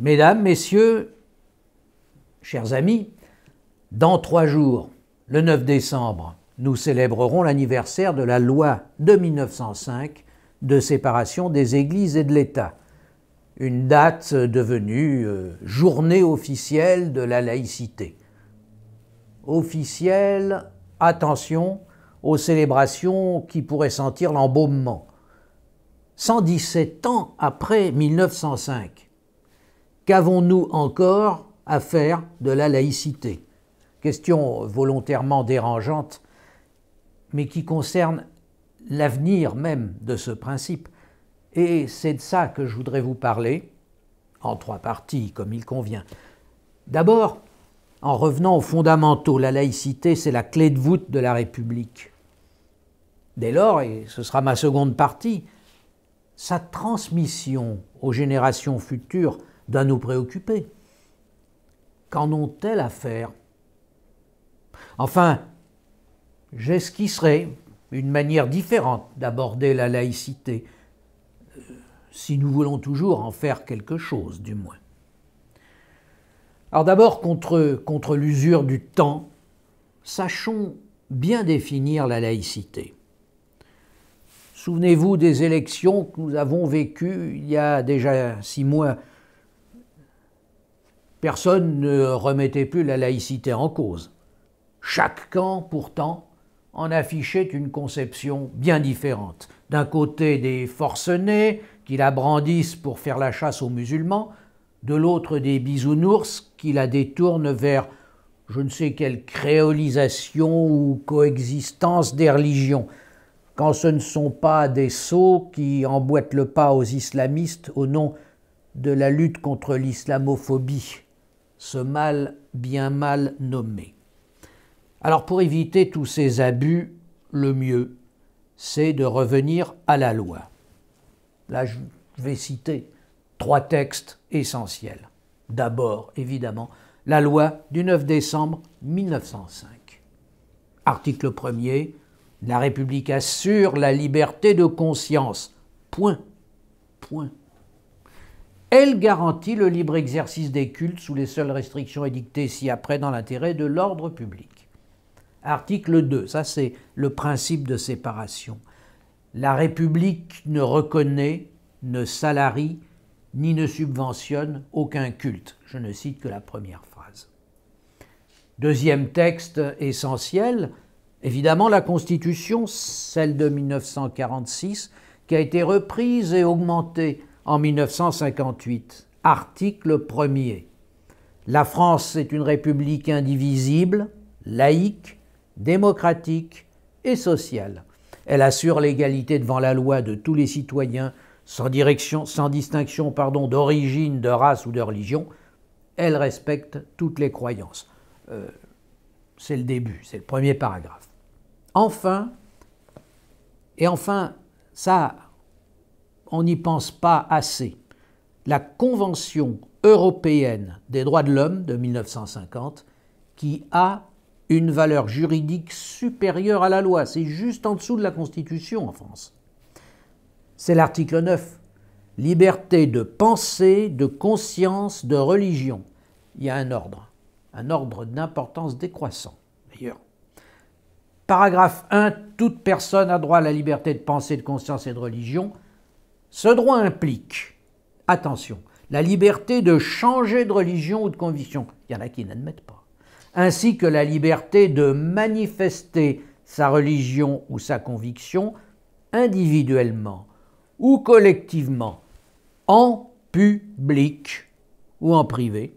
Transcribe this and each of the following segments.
Mesdames, Messieurs, chers amis, dans 3 jours, le 9 décembre, nous célébrerons l'anniversaire de la loi de 1905 de séparation des églises et de l'État, une date devenue journée officielle de la laïcité. Officielle, attention aux célébrations qui pourraient sentir l'embaumement. 117 ans après 1905, qu'avons-nous encore à faire de la laïcité? Question volontairement dérangeante, mais qui concerne l'avenir même de ce principe. Et c'est de ça que je voudrais vous parler, en 3 parties, comme il convient. D'abord, en revenant aux fondamentaux, la laïcité, c'est la clé de voûte de la République. Dès lors, et ce sera ma seconde partie, sa transmission aux générations futures doit nous préoccuper. Qu'en ont-elles à faire? Enfin, j'esquisserai une manière différente d'aborder la laïcité, si nous voulons toujours en faire quelque chose, du moins. Alors d'abord, contre l'usure du temps, sachons bien définir la laïcité. Souvenez-vous des élections que nous avons vécues il y a déjà 6 mois. Personne ne remettait plus la laïcité en cause. Chaque camp, pourtant, en affichait une conception bien différente. D'un côté, des forcenés qui la brandissent pour faire la chasse aux musulmans, de l'autre, des bisounours qui la détournent vers je ne sais quelle créolisation ou coexistence des religions, quand ce ne sont pas des sots qui emboîtent le pas aux islamistes au nom de la lutte contre l'islamophobie, ce mal bien mal nommé. Alors pour éviter tous ces abus, le mieux, c'est de revenir à la loi. Là, je vais citer 3 textes essentiels. D'abord, évidemment, la loi du 9 décembre 1905. Article 1er, la République assure la liberté de conscience. Point. Elle garantit le libre exercice des cultes sous les seules restrictions édictées ci-après dans l'intérêt de l'ordre public. Article 2, ça c'est le principe de séparation. La République ne reconnaît, ne salarie, ni ne subventionne aucun culte. Je ne cite que la première phrase. Deuxième texte essentiel, évidemment la Constitution, celle de 1946, qui a été reprise et augmentée en 1958. Article 1er. La France est une république indivisible, laïque, démocratique et sociale. Elle assure l'égalité devant la loi de tous les citoyens, sans distinction d'origine, de race ou de religion. Elle respecte toutes les croyances. C'est le début, c'est le premier paragraphe. Enfin, ça, on n'y pense pas assez. La Convention européenne des droits de l'homme de 1950, qui a une valeur juridique supérieure à la loi. C'est juste en dessous de la Constitution en France. C'est l'article 9. Liberté de pensée, de conscience, de religion. Il y a un ordre d'importance décroissant, d'ailleurs. Paragraphe 1. Toute personne a droit à la liberté de pensée, de conscience et de religion. Ce droit implique, attention, la liberté de changer de religion ou de conviction. Il y en a qui n'admettent pas. Ainsi que la liberté de manifester sa religion ou sa conviction individuellement ou collectivement, en public ou en privé,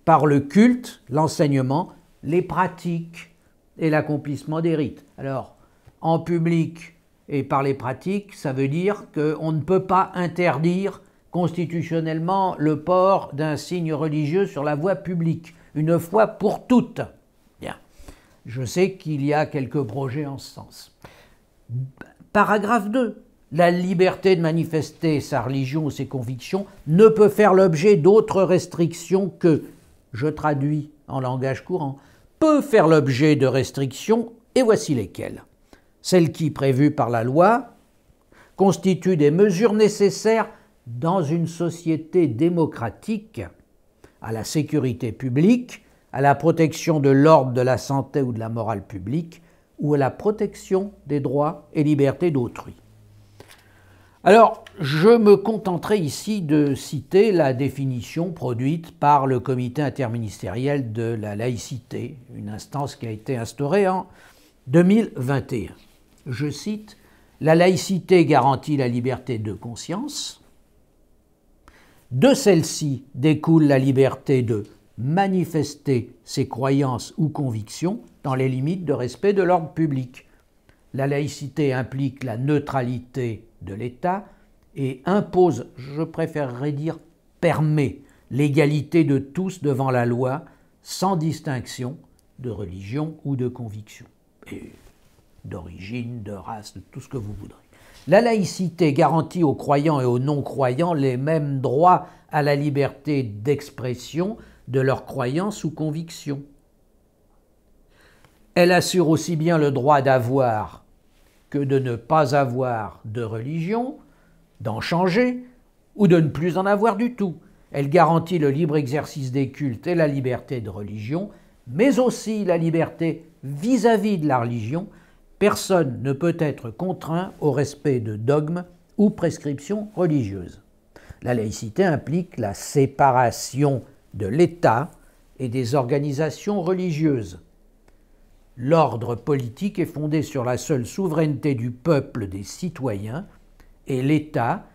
par le culte, l'enseignement, les pratiques et l'accomplissement des rites. Alors, en public et par les pratiques, ça veut dire qu'on ne peut pas interdire constitutionnellement le port d'un signe religieux sur la voie publique, une fois pour toutes. Bien. Je sais qu'il y a quelques projets en ce sens. Paragraphe 2. La liberté de manifester sa religion ou ses convictions ne peut faire l'objet d'autres restrictions que, je traduis en langage courant, peut faire l'objet de restrictions, et voici lesquelles. Celles qui, prévues par la loi, constituent des mesures nécessaires dans une société démocratique à la sécurité publique, à la protection de l'ordre, de la santé ou de la morale publique, ou à la protection des droits et libertés d'autrui. Alors, je me contenterai ici de citer la définition produite par le Comité interministériel de la laïcité, une instance qui a été instaurée en 2021. Je cite « La laïcité garantit la liberté de conscience. De celle-ci découle la liberté de manifester ses croyances ou convictions dans les limites de respect de l'ordre public. La laïcité implique la neutralité de l'État et impose, je préférerais dire permet, l'égalité de tous devant la loi sans distinction de religion ou de conviction, et d'origine, de race, de tout ce que vous voudrez. La laïcité garantit aux croyants et aux non-croyants les mêmes droits à la liberté d'expression de leurs croyances ou convictions. Elle assure aussi bien le droit d'avoir que de ne pas avoir de religion, d'en changer ou de ne plus en avoir du tout. Elle garantit le libre exercice des cultes et la liberté de religion, mais aussi la liberté vis-à-vis de la religion. Personne ne peut être contraint au respect de dogmes ou prescriptions religieuses. La laïcité implique la séparation de l'État et des organisations religieuses. L'ordre politique est fondé sur la seule souveraineté du peuple des citoyens et l'État,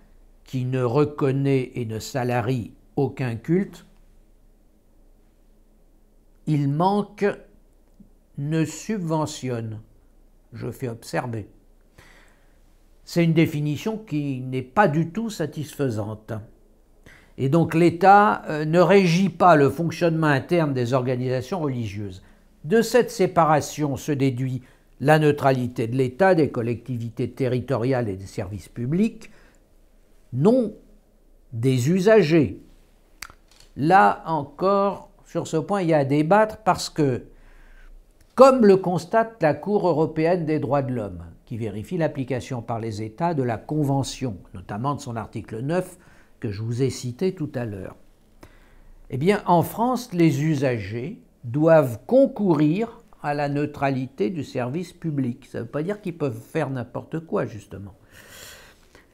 qui ne reconnaît et ne salarie aucun culte, il manque, ne subventionne. Je fais observer. C'est une définition qui n'est pas du tout satisfaisante. Et donc l'État ne régit pas le fonctionnement interne des organisations religieuses. De cette séparation se déduit la neutralité de l'État, des collectivités territoriales et des services publics, non des usagers. Là encore, sur ce point, il y a à débattre parce que, comme le constate la Cour européenne des droits de l'homme, qui vérifie l'application par les États de la Convention, notamment de son article 9, que je vous ai cité tout à l'heure, eh bien, en France, les usagers doivent concourir à la neutralité du service public. Ça ne veut pas dire qu'ils peuvent faire n'importe quoi, justement.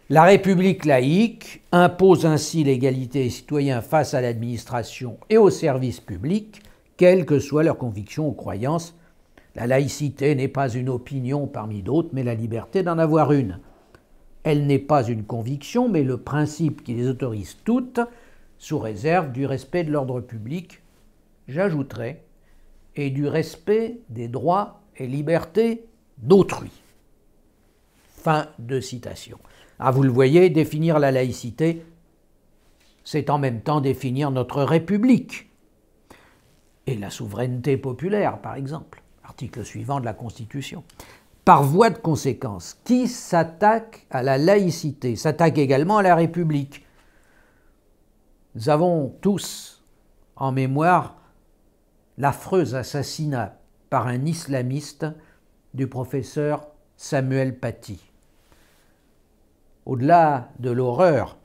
La République laïque impose ainsi l'égalité des citoyens face à l'administration et au service public, quelles que soient leurs convictions ou croyances. La laïcité n'est pas une opinion parmi d'autres, mais la liberté d'en avoir une. Elle n'est pas une conviction, mais le principe qui les autorise toutes, sous réserve du respect de l'ordre public, j'ajouterai, et du respect des droits et libertés d'autrui. Fin de citation. Ah, vous le voyez, définir la laïcité, c'est en même temps définir notre République et la souveraineté populaire, par exemple, article suivant de la Constitution. Par voie de conséquence, qui s'attaque à la laïcité s'attaque également à la République. Nous avons tous en mémoire l'affreux assassinat par un islamiste du professeur Samuel Paty. Au-delà de l'horreur,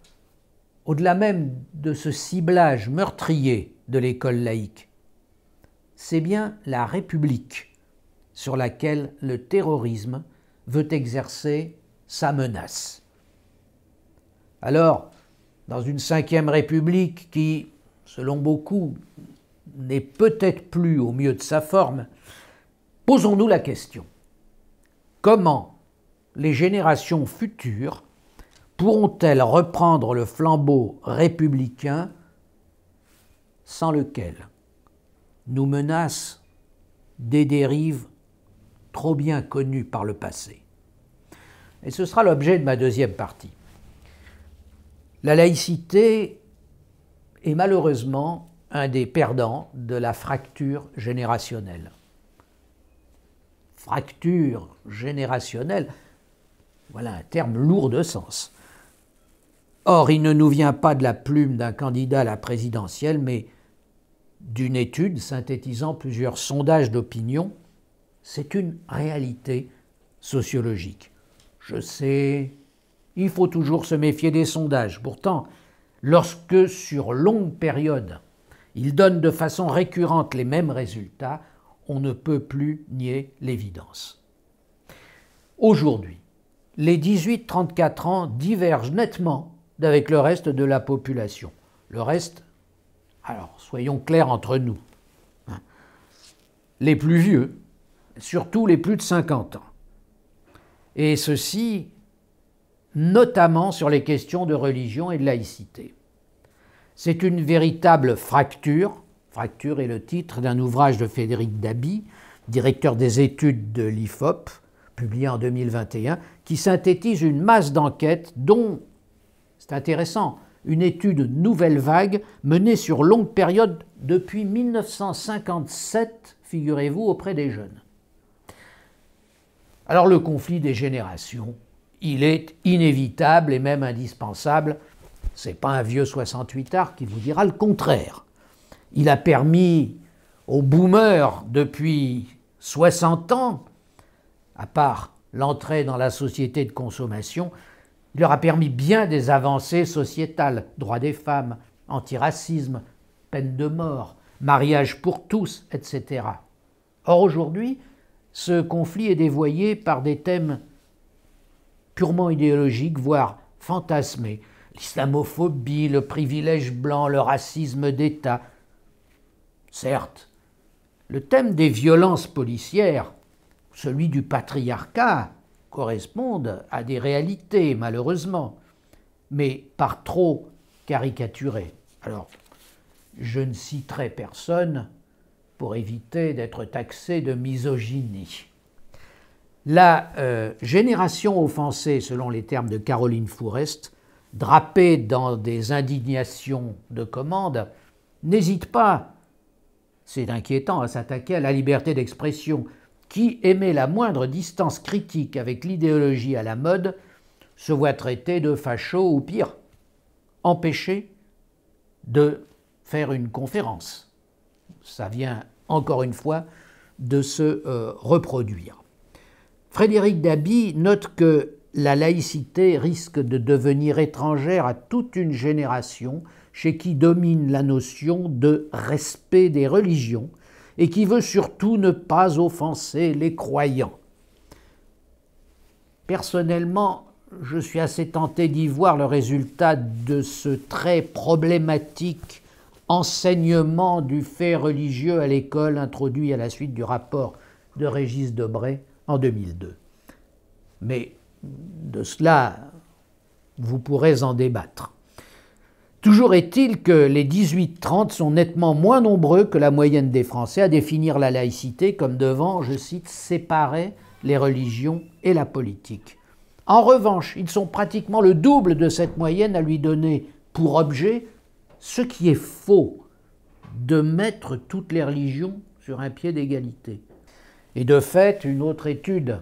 au-delà même de ce ciblage meurtrier de l'école laïque, c'est bien la République sur laquelle le terrorisme veut exercer sa menace. Alors, dans une 5e République qui, selon beaucoup, n'est peut-être plus au mieux de sa forme, posons-nous la question. Comment les générations futures pourront-elles reprendre le flambeau républicain sans lequel nous menacent des dérives trop bien connues par le passé? Et ce sera l'objet de ma deuxième partie. La laïcité est malheureusement un des perdants de la fracture générationnelle. Fracture générationnelle, voilà un terme lourd de sens. Or, il ne nous vient pas de la plume d'un candidat à la présidentielle, mais d'une étude synthétisant plusieurs sondages d'opinion. C'est une réalité sociologique. Je sais, il faut toujours se méfier des sondages. Pourtant, lorsque sur longue période, ils donnent de façon récurrente les mêmes résultats, on ne peut plus nier l'évidence. Aujourd'hui, les 18-34 ans divergent nettement d'avec le reste de la population. Le reste, alors soyons clairs entre nous, les plus vieux, surtout les plus de 50 ans. Et ceci, notamment sur les questions de religion et de laïcité. C'est une véritable fracture. Fracture est le titre d'un ouvrage de Frédéric Dabi, directeur des études de l'IFOP, publié en 2021, qui synthétise une masse d'enquêtes dont, c'est intéressant, une étude nouvelle vague menée sur longue période depuis 1957, figurez-vous, auprès des jeunes. Alors le conflit des générations, il est inévitable et même indispensable. Ce n'est pas un vieux 68ard qui vous dira le contraire. Il a permis aux boomers depuis 60 ans, à part l'entrée dans la société de consommation, il leur a permis bien des avancées sociétales, droits des femmes, antiracisme, peine de mort, mariage pour tous, etc. Or aujourd'hui, ce conflit est dévoyé par des thèmes purement idéologiques, voire fantasmés. L'islamophobie, le privilège blanc, le racisme d'État. Certes, le thème des violences policières, celui du patriarcat, correspondent à des réalités, malheureusement, mais par trop caricaturées. Alors, je ne citerai personne pour éviter d'être taxé de misogynie. La génération offensée, selon les termes de Caroline Fourest, drapée dans des indignations de commande, n'hésite pas, c'est inquiétant, à s'attaquer à la liberté d'expression. Qui émet la moindre distance critique avec l'idéologie à la mode se voit traité de facho ou pire, empêché de faire une conférence. Ça vient encore une fois de se reproduire. Frédéric Dabi note que la laïcité risque de devenir étrangère à toute une génération chez qui domine la notion de respect des religions et qui veut surtout ne pas offenser les croyants. Personnellement, je suis assez tenté d'y voir le résultat de ce très problématique enseignement du fait religieux à l'école introduit à la suite du rapport de Régis Debray en 2002. Mais de cela, vous pourrez en débattre. Toujours est-il que les 18-30 sont nettement moins nombreux que la moyenne des Français à définir la laïcité comme devant, je cite, « séparer les religions et la politique ». En revanche, ils sont pratiquement le double de cette moyenne à lui donner pour objet ce qui est faux, de mettre toutes les religions sur un pied d'égalité. Et de fait, une autre étude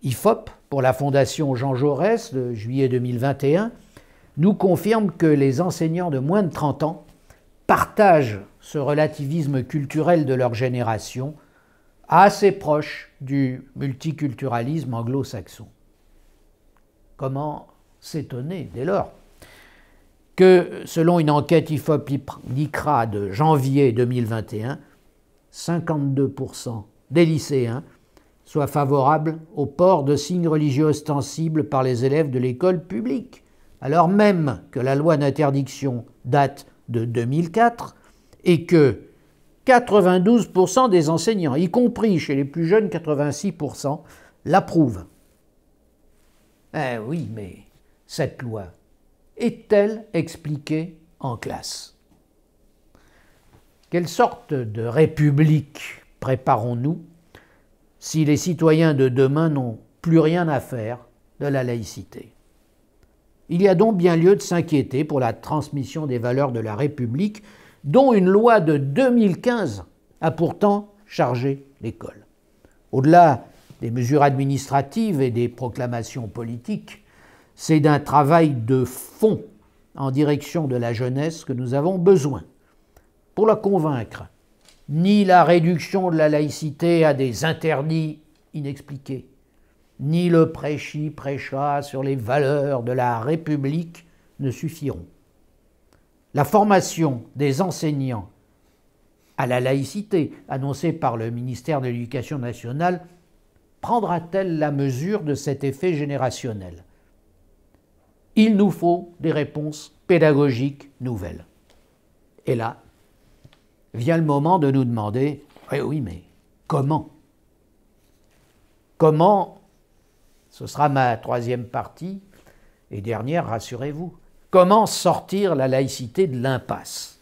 IFOP pour la Fondation Jean Jaurès de juillet 2021 nous confirme que les enseignants de moins de 30 ans partagent ce relativisme culturel de leur génération assez proche du multiculturalisme anglo-saxon. Comment s'étonner dès lors que, selon une enquête IFOP-NICRA de janvier 2021, 52% des lycéens soient favorables au port de signes religieux ostensibles par les élèves de l'école publique, alors même que la loi d'interdiction date de 2004 et que 92% des enseignants, y compris chez les plus jeunes 86%, l'approuvent. Eh oui, mais cette loi est-elle expliquée en classe? Quelle sorte de république préparons-nous si les citoyens de demain n'ont plus rien à faire de la laïcité? Il y a donc bien lieu de s'inquiéter pour la transmission des valeurs de la République, dont une loi de 2015 a pourtant chargé l'école. Au-delà des mesures administratives et des proclamations politiques, c'est d'un travail de fond en direction de la jeunesse que nous avons besoin. Pour la convaincre, ni la réduction de la laïcité à des interdits inexpliqués, ni le prêcha sur les valeurs de la République ne suffiront. La formation des enseignants à la laïcité, annoncée par le ministère de l'Éducation nationale, prendra-t-elle la mesure de cet effet générationnel? Il nous faut des réponses pédagogiques nouvelles. Et là, vient le moment de nous demander, oui, mais comment? Comment, ce sera ma troisième partie et dernière, rassurez-vous, comment sortir la laïcité de l'impasse?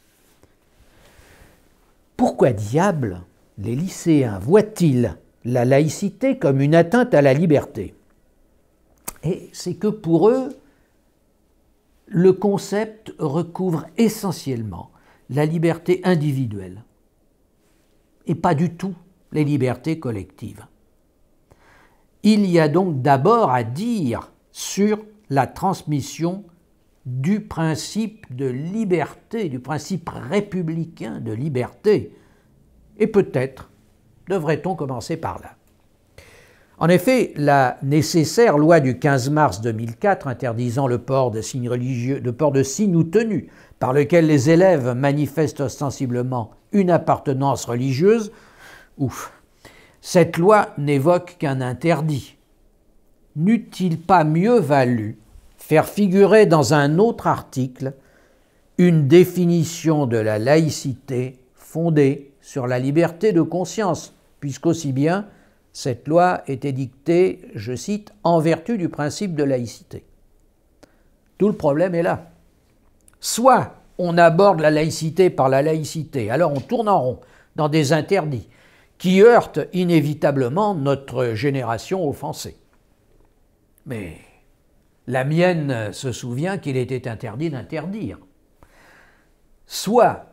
Pourquoi diable les lycéens voient-ils la laïcité comme une atteinte à la liberté? Et c'est que pour eux, le concept recouvre essentiellement la liberté individuelle et pas du tout les libertés collectives. Il y a donc d'abord à dire sur la transmission du principe de liberté, du principe républicain de liberté. Et peut-être devrait-on commencer par là. En effet, la nécessaire loi du 15 mars 2004 interdisant le port de signes religieux, le port de signes ou tenues par lequel les élèves manifestent ostensiblement une appartenance religieuse, cette loi n'évoque qu'un interdit. N'eût-il pas mieux valu faire figurer dans un autre article une définition de la laïcité fondée sur la liberté de conscience, puisqu'aussi bien cette loi était dictée, je cite, « en vertu du principe de laïcité ». Tout le problème est là. Soit on aborde la laïcité par la laïcité, alors on tourne en rond dans des interdits qui heurtent inévitablement notre génération offensée. Mais la mienne se souvient qu'il était interdit d'interdire. Soit,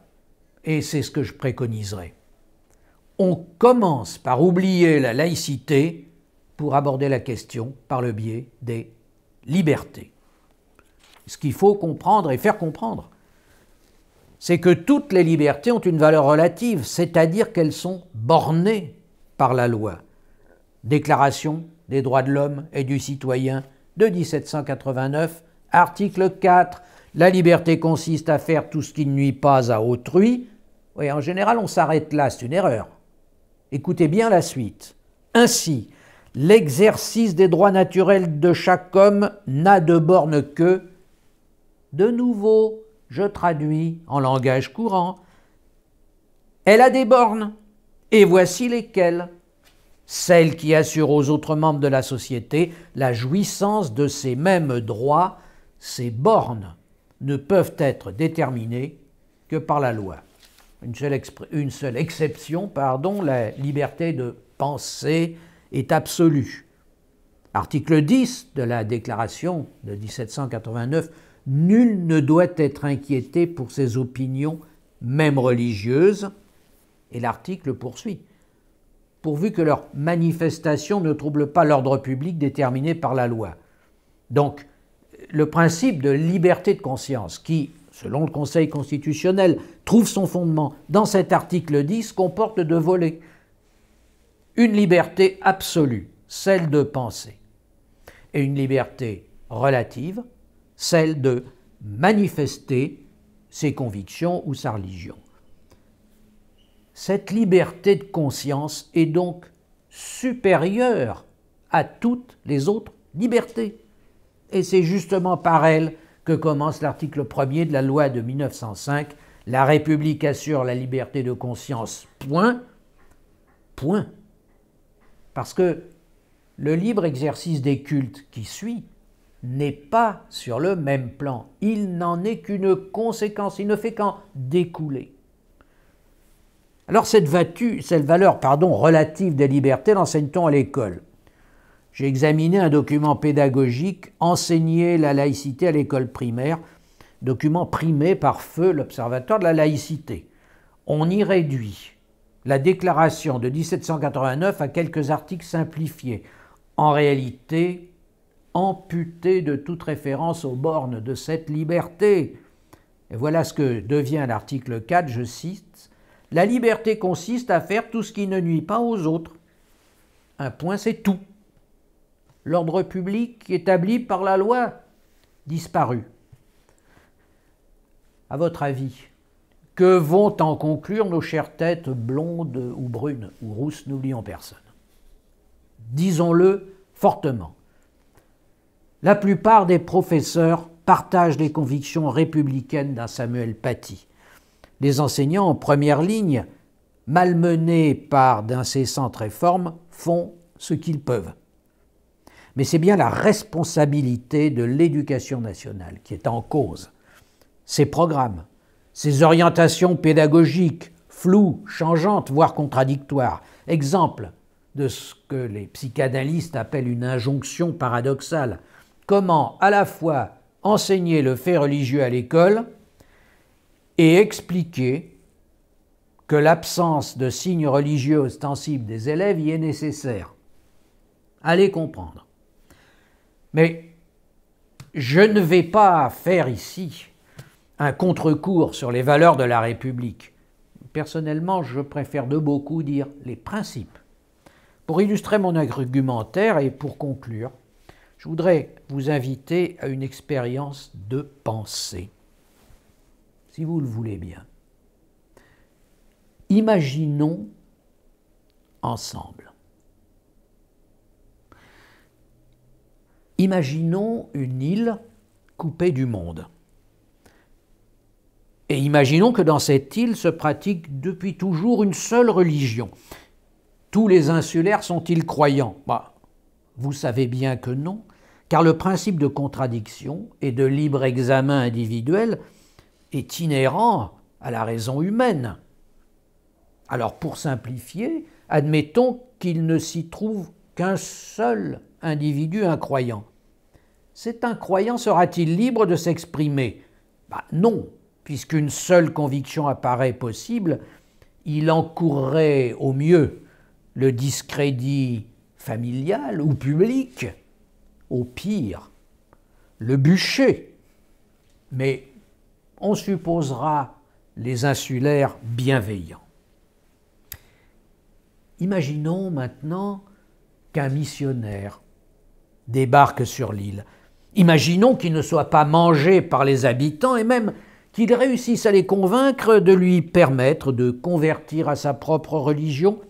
et c'est ce que je préconiserais, on commence par oublier la laïcité pour aborder la question par le biais des libertés. Ce qu'il faut comprendre et faire comprendre, c'est que toutes les libertés ont une valeur relative, c'est-à-dire qu'elles sont bornées par la loi. Déclaration des droits de l'homme et du citoyen de 1789, article 4, la liberté consiste à faire tout ce qui ne nuit pas à autrui. Oui, en général, on s'arrête là, c'est une erreur. Écoutez bien la suite. Ainsi, l'exercice des droits naturels de chaque homme n'a de borne que, de nouveau, je traduis en langage courant, elle a des bornes, et voici lesquelles. Celles qui assurent aux autres membres de la société la jouissance de ces mêmes droits, ces bornes ne peuvent être déterminées que par la loi. Une seule exception, la liberté de penser est absolue. Article 10 de la Déclaration de 1789, nul ne doit être inquiété pour ses opinions, même religieuses, et l'article poursuit, pourvu que leur manifestation ne trouble pas l'ordre public déterminé par la loi. Donc, le principe de liberté de conscience qui, selon le Conseil constitutionnel, trouve son fondement dans cet article 10, comporte deux volets. Une liberté absolue, celle de penser, et une liberté relative, celle de manifester ses convictions ou sa religion. Cette liberté de conscience est donc supérieure à toutes les autres libertés. Et c'est justement par elle que commence l'article 1er de la loi de 1905. La République assure la liberté de conscience, point. Parce que le libre exercice des cultes qui suit n'est pas sur le même plan. Il n'en est qu'une conséquence, il ne fait qu'en découler. Alors cette valeur relative des libertés, l'enseigne-t-on à l'école? J'ai examiné un document pédagogique, Enseigner la laïcité à l'école primaire, document primé par feu l'Observatoire de la laïcité. On y réduit la déclaration de 1789 à quelques articles simplifiés, en réalité amputés de toute référence aux bornes de cette liberté. Et voilà ce que devient l'article 4, je cite, « La liberté consiste à faire tout ce qui ne nuit pas aux autres. » Un point, c'est tout. l'ordre public établi par la loi disparu. À votre avis, que vont en conclure nos chères têtes blondes ou brunes ou rousses, n'oublions personne? Disons-le fortement. La plupart des professeurs partagent les convictions républicaines d'un Samuel Paty. Les enseignants en première ligne, malmenés par d'incessantes réformes, font ce qu'ils peuvent. Mais c'est bien la responsabilité de l'éducation nationale qui est en cause. Ses programmes, ses orientations pédagogiques, floues, changeantes, voire contradictoires. Exemple de ce que les psychanalystes appellent une injonction paradoxale. Comment à la fois enseigner le fait religieux à l'école et expliquer que l'absence de signes religieux ostensibles des élèves y est nécessaire. Allez comprendre. Mais je ne vais pas faire ici un contre-cours sur les valeurs de la République. Personnellement, je préfère de beaucoup dire les principes. Pour illustrer mon argumentaire et pour conclure, je voudrais vous inviter à une expérience de pensée, si vous le voulez bien. Imaginons ensemble. Imaginons une île coupée du monde. Et imaginons que dans cette île se pratique depuis toujours une seule religion. Tous les insulaires sont-ils croyants? Vous savez bien que non, car le principe de contradiction et de libre examen individuel est inhérent à la raison humaine. Alors pour simplifier, admettons qu'il ne s'y trouve qu'un seul individu incroyant. Cet incroyant sera-t-il libre de s'exprimer? Non, puisqu'une seule conviction apparaît possible, il encourrait au mieux le discrédit familial ou public, au pire le bûcher. Mais on supposera les insulaires bienveillants. Imaginons maintenant qu'un missionnaire débarque sur l'île. Imaginons qu'il ne soit pas mangé par les habitants et même qu'il réussisse à les convaincre de lui permettre de convertir à sa propre religion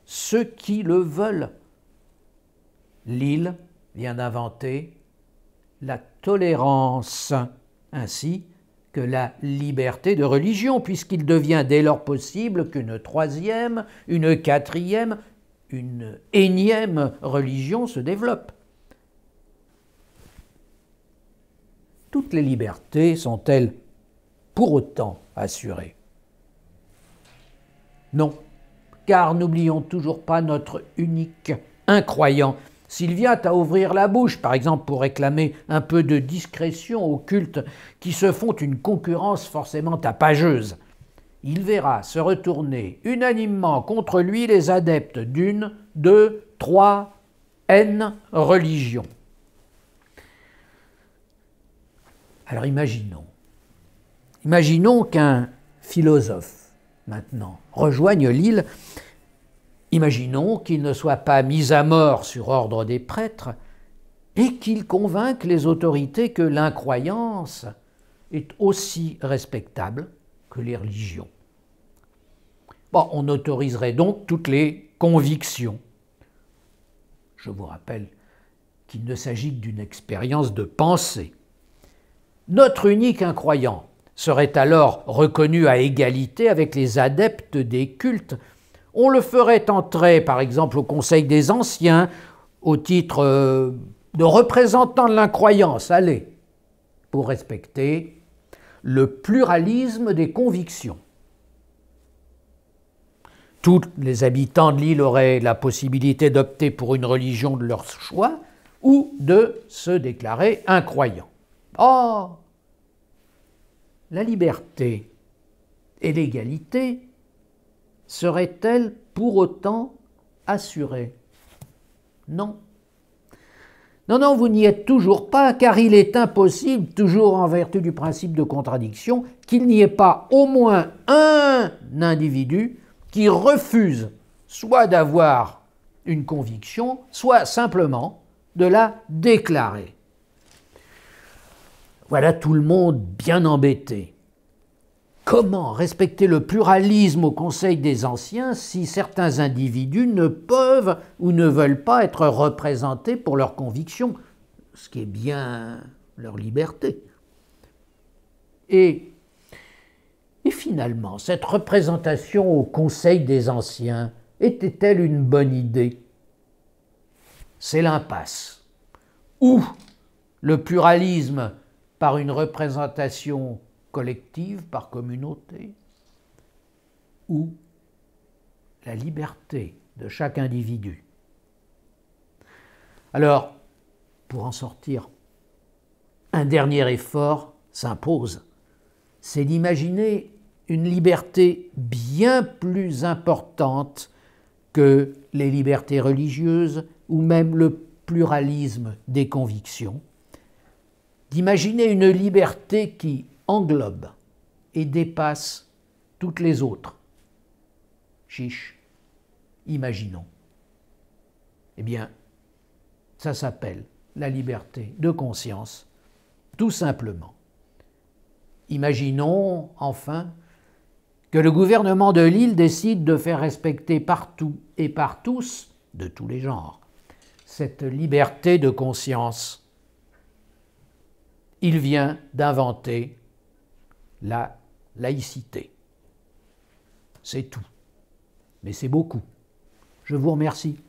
ceux qui le veulent. L'île vient d'inventer la tolérance ainsi que la liberté de religion, puisqu'il devient dès lors possible qu'une troisième, une quatrième, une énième religion se développe. Toutes les libertés sont-elles pour autant assurées? Non, car n'oublions toujours pas notre unique incroyant. S'il vient à ouvrir la bouche, par exemple pour réclamer un peu de discrétion aux cultes qui se font une concurrence forcément tapageuse, il verra se retourner unanimement contre lui les adeptes d'une, deux, trois, n religions. Alors imaginons qu'un philosophe, maintenant, rejoigne l'île. Imaginons qu'il ne soit pas mis à mort sur ordre des prêtres et qu'il convainque les autorités que l'incroyance est aussi respectable que les religions. On autoriserait donc toutes les convictions. Je vous rappelle qu'il ne s'agit que d'une expérience de pensée. Notre unique incroyant serait alors reconnu à égalité avec les adeptes des cultes. On le ferait entrer, par exemple, au Conseil des Anciens, au titre de représentant de l'incroyance, pour respecter le pluralisme des convictions. Tous les habitants de l'île auraient la possibilité d'opter pour une religion de leur choix ou de se déclarer incroyants. Or, la liberté et l'égalité seraient-elles pour autant assurées? Non. Non, vous n'y êtes toujours pas, car il est impossible, toujours en vertu du principe de contradiction, qu'il n'y ait pas au moins un individu qui refuse soit d'avoir une conviction, soit simplement de la déclarer. Voilà tout le monde bien embêté. Comment respecter le pluralisme au Conseil des Anciens si certains individus ne peuvent ou ne veulent pas être représentés pour leurs convictions, ce qui est bien leur liberté? Et finalement, cette représentation au Conseil des Anciens était-elle une bonne idée? C'est l'impasse. Ou le pluralisme par une représentation collective, par communauté, ou la liberté de chaque individu. Alors, pour en sortir, un dernier effort s'impose, c'est d'imaginer une liberté bien plus importante que les libertés religieuses ou même le pluralisme des convictions, d'imaginer une liberté qui englobe et dépasse toutes les autres. Chiche, imaginons. Eh bien, ça s'appelle la liberté de conscience, tout simplement. Imaginons, enfin, que le gouvernement de l'île décide de faire respecter partout et par tous, de tous les genres, cette liberté de conscience. Il vient d'inventer la laïcité. C'est tout. Mais c'est beaucoup. Je vous remercie.